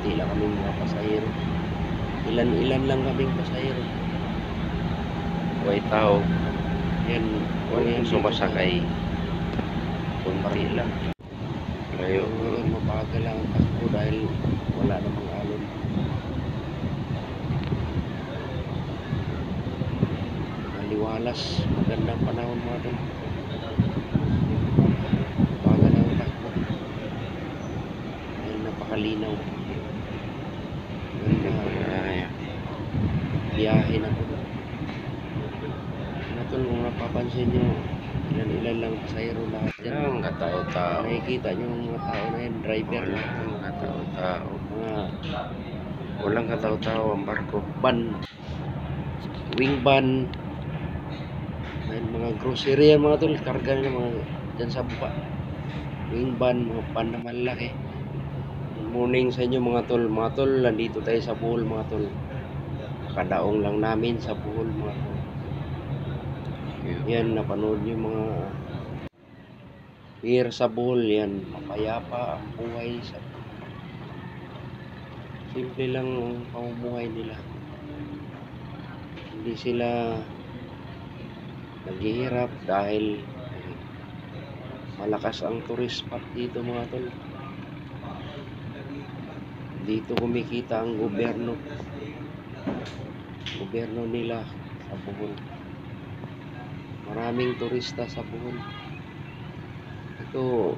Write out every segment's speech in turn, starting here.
konti lang kaming mga pasahero. Ilan lang kaming pasahero. Way tao. Yan, Walang sumasakay. Kunti lang. Layo. Ngayon mabagal lang ang takbo dahil wala namang alon. Maliwalas, magandang panahon mga tol. Mabagal lang ang takbo dahil napakalinaw. Ganda biyahe na po. Mga tol, kung napapansin nyo, ilan lang pasahero lahat dyan. Walang katao-tao. Nakikita nyo yung mga tao na yan, driver. Walang katao-tao. Mga Walang katao-tao ang barko. van, wing van, may mga grocery yan mga tol, karga na mga dyan sa baba. Wing van, mga van na malaki. Good morning sa inyo mga tol. Mga tol, nandito tayo sa Bohol mga tol. Kadaong lang namin sa Bohol mga tol. Yan, napanood nyo mga pier sa Bohol. Yan, mapayapa ang buhay sa simple lang ang pamumuhay nila. Hindi sila naghihirap dahil malakas ang tourist spot dito mga tol. Dito kumikita ang gobyerno nila sa Bohol. Maraming turista sa Bohol. Ito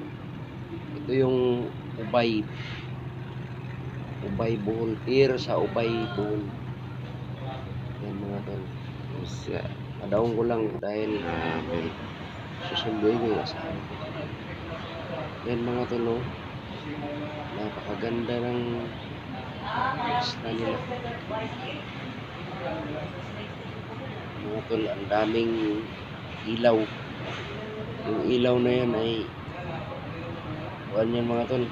yung Ubay Bohol Pier sa Ubay Bohol. Yan mga tol. Madaong ko lang dahil susunduin ko yung asahan ko. Yan mga tol, napakaganda ng pista nila mga tol. Ang daming ilaw. Yung ilaw na yan ay yan mga tol,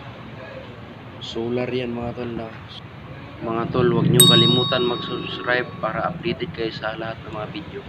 solar yan mga tol. Mga tol, huwag niyong kalimutan mag-subscribe para updated kayo sa lahat ng mga video.